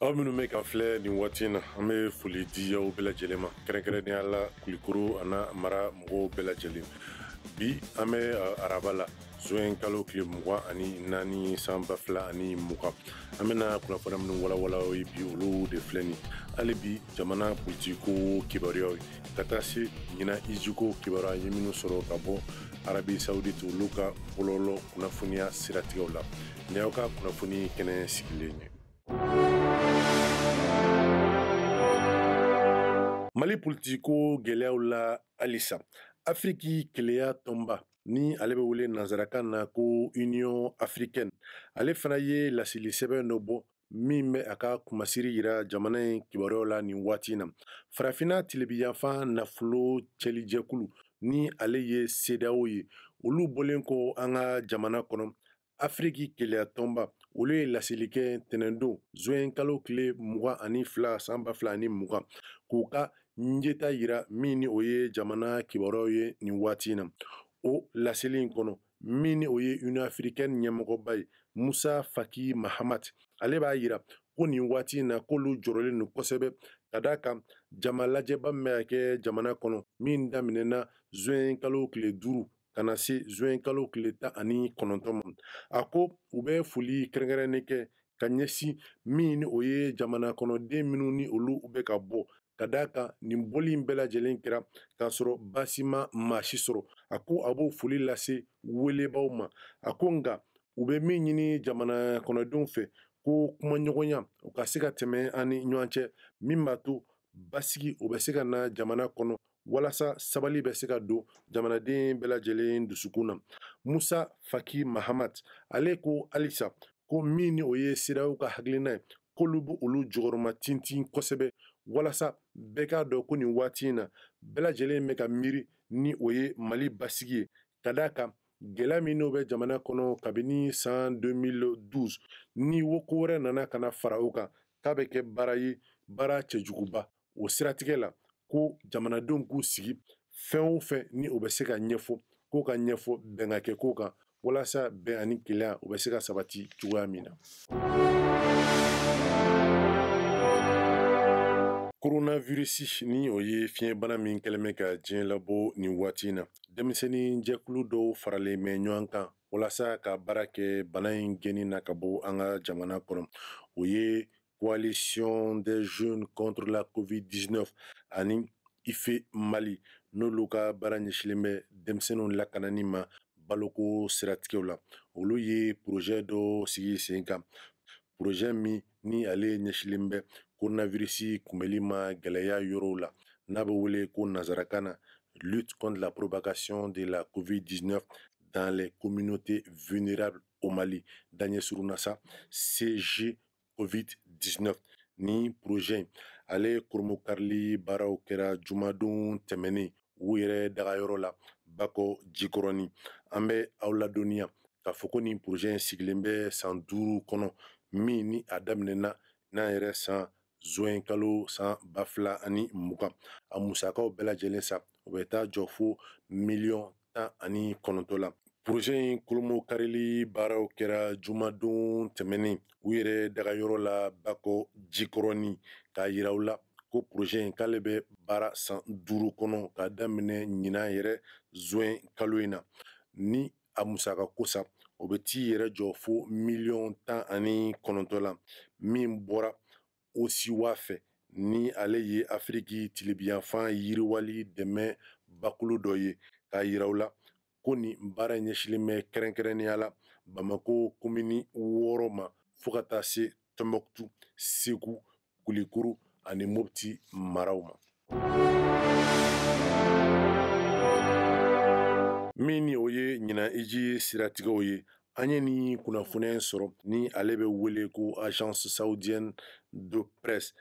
Aw minnu bɛ ka filɛ nin waati in na an bɛ foli di aw bɛɛ lajɛlen ma kɛrɛnkɛrɛnnenya la Kulikoro ana mara mɔgɔw bɛɛ lajɛlen bi an bɛ araba la juin kalo tile 24 san 2020 an bɛna kunnafoni minnu walawala aw ye bi olu de filɛ nin hali bi jamana politiko kibaruyaw ye ka taa se ɲina ijiko kibaruya ye minnu sɔrɔ ka bɔ Arabi Saoudite olu ka bɔlɔlɔ kunnafoniya siratigɛw la ni aw ka kunnafoni kɛnɛ sigilen ye. Mali politiko gɛlɛyaw la halisa Afriki keleya tɔnba ni ale bɛ wele nanzarakan na ko Union Africaine ale fana ye laseli sɛbɛn dɔ bɔ min bɛ a ka kumasiri yira jamana in kibaruyaw la nin waati in na farafinna tilebiyanfan nafolo cɛlijɛkulu ni ale ye CEDEAO ye olu bɔlen kɔ an ka jamana kɔnɔ Afriki keleya tɔnba olu ye laseli kɛ tɛnɛndon juin kalo tile 22 san 2020 k'u ka njeta yira min ni o ye jamana kibaruyaw ye nin waati in na o laseli in kɔnɔ min ni o ye Union Africaine ɲɛmɔgɔba ye Musa Faki Mahamat ale b'a yira ko nin waati in na k'olu jɔrɔlen don kosɛbɛ ka d'a kan jama lajɛba min bɛ ka kɛ jamana kɔnɔ min daminɛna juin kalo tile 5 ka na se juin kalo tile 19 ma a ko u bɛ foli kɛrɛnkɛrɛnnen kɛ ka ɲɛsin min ni o ye jamana kɔnɔden minnu ni olu bɛ ka bɔ ka d'a kan nin bɔli in bɛɛ lajɛlen kɛra k'a sɔrɔ baasi ma maa si sɔrɔ a ko a b'o foli lase welebaw ma a ko nka u bɛ min ɲini jamana kɔnɔdenw fɛ ko kumaɲɔgɔnya u ka se ka tɛmɛ an ni ɲɔgɔn cɛ min b'a to basigi o bɛ se ka na jamana kɔnɔ walasa sabali bɛ se ka don jamanaden bɛɛ lajɛlen dusukun na Musa Faki Mahamat ale ko halisa ko min ni o ye CEDEAO ka hakilina ye k'olu b'olu olu jɔyɔrɔma tintin kosɛbɛ walasa bɛɛ k'a dɔn ko nin waati in na bɛɛ lajɛlen bɛ ka miiri ni o ye Mali basigi ye ka d'a kan gɛlɛya min n'o bɛ jamana kɔnɔ kabini san 2012 ni woko wɛrɛ nana ka na fara o kan k'a bɛ kɛ baara ye baara cɛjuguba o siratigɛ la ko jamanadenw k'u sigi fɛn o fɛn ni o bɛ se ka ɲɛfɔ k'o ka ɲɛfɔ bɛn ka kɛ k'o kan walasa bɛn ani keleya o bɛ se ka sabati cogoya min na. Coronavirus ni o ye fiɲɛbana min kɛlen bɛ ka diɲɛ labɔ nin waati in na denmisɛnnin jɛkulu dɔw faralen bɛ ɲɔgɔn kan walasa ka baara kɛ bana in gɛnni na ka bɔ an ka jamana kɔnɔ o ye Coalition des jeunes contre la COVID-19 ani IFE Mali n'olu ka baara ɲɛsilen bɛ denmisɛnninw lakanani ma baloko siratigɛw la olu ye projet dɔ sigi sen kan projet min ni ale ɲɛsilen bɛ coronavirus kunbɛli ma gɛlɛya yɔrɔw la n'a bɛ wele ko nanzarakan na lutte contre la propagation de la COVID-19 dans les communautés vulnérables au Mali daɲɛ surunna sa CG COVID-19 ni projet in ale koromokarili baaraw kɛra jumadon tɛmɛnen u yɛrɛ dagayɔrɔ la Bakɔ Jikɔrɔni an bɛ aw ladɔnniya k'a fɔ ko nin projet in sigilen bɛ san 5 kɔnɔ min ni a daminɛna n'an yɛrɛ san juin kalo san 2020 a musakaw bɛɛ lajɛlen sa o bɛ taa jɔ fo miliyɔn 19 la projet in kolomo karili baaraw kɛra jumadon tɛmɛnen u yɛrɛ dagayɔrɔ la Bakɔ Jikɔrɔni k'a yira u la ko projet in k'ale bɛ baara san 5 kɔnɔ k'a daminɛ ɲinan yɛrɛ juin kalo in na ni a musaka ko sa o bɛ t'i yɛrɛ jɔ fo miliyɔn 19 la min bɔra OSIWA fɛ ni ale ye Afriki tilebiyanfan yiriwali dɛmɛ bakulu dɔ ye k'a yira u la ko nin baara ɲɛsilen bɛ kɛrɛnkɛrɛnnenya la Bamako komini 6 ma fo ka taa se Tɔnbɔkutu, Segu, Kulikoro ani Mopti maraw ma. Min ni o ye ɲina iji siratigɛw ye an ye ni kunnafoniya sɔrɔ ni ale bɛ wele ko agence saoudienne de presse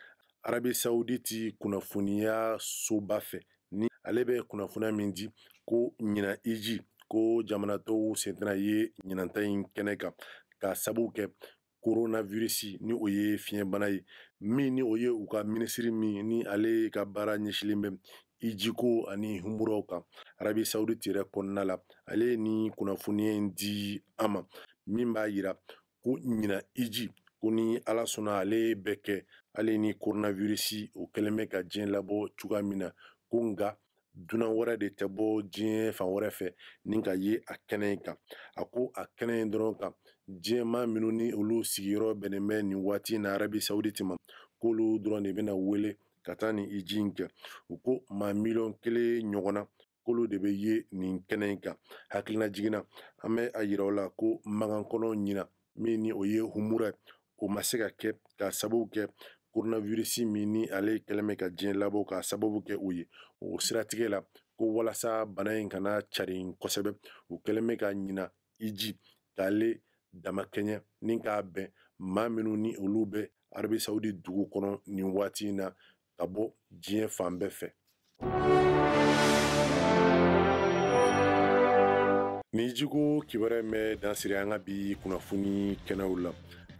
Arabi Saoudite kunnafoniya soba fɛ ni ale bɛ kunnafoniya min di ko ɲina iji ko jamanatɔw sen tɛna ye ɲinanta in kɛnɛ kan ka sababu kɛ coronavirus ni o ye fiɲɛbana ye min ni o ye u ka minisiri min ni ale ka baara ɲɛsilen bɛ ijiko ani humuraw kan Arabi Saoudite yɛrɛ kɔnɔna la ale ni kunnafoniya in di an ma min b'a yira ko ɲina iji ko ni ala sɔnna ale bɛ kɛ ale ni coronavirus o kɛlen bɛ ka diɲɛ labɔ cogoya min na ko nka dunan wɛrɛ de tɛ bɔ diɲɛ fan wɛrɛ fɛ ni ka ye a kɛnɛ in kan a ko a kɛnɛ in dɔrɔn kan diɲɛmaa minnu ni olu sigiyɔrɔ bɛnnen bɛ nin waati in na arabi sawuditi ma k'olu dɔrɔn de bɛna wele ka taa nin hiji in kɛ u ko maa 1,000,000 ɲɔgɔnna k'olu de bɛ ye nin kɛnɛ in kan hakilina jiginna an bɛ a yira o la ko magankɔnɔ ɲina min ni o ye humura o ma se ka kɛ ka sababu kɛ coronavirus min ni ale kɛlen bɛ ka diɲɛ labɔ ka sababu kɛ o ye o siratigɛ la ko walasa bana in kana carin kosɛbɛ u kɛlen bɛ ka ɲina hiji k'ale damakɛɲɛ ni k'a bɛn maa minnu ni olu bɛ arabi sawudi dugu kɔnɔ nin waati in na ka bɔ diɲɛ fan bɛɛ fɛ. Ni jiko kibaruya in bɛ dansiri an ka bi kunnafoni kɛnɛw la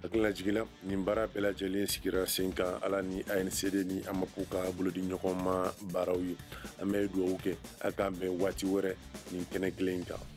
hakilina jiginna nin baara bɛɛ lajɛlen sigira sen kan ala ni ANCD ni AMAPU ka bolodi ɲɔgɔn ma baaraw ye an bɛ dugawu kɛ a k'an bɛn waati wɛrɛ nin kɛnɛ kelen kan.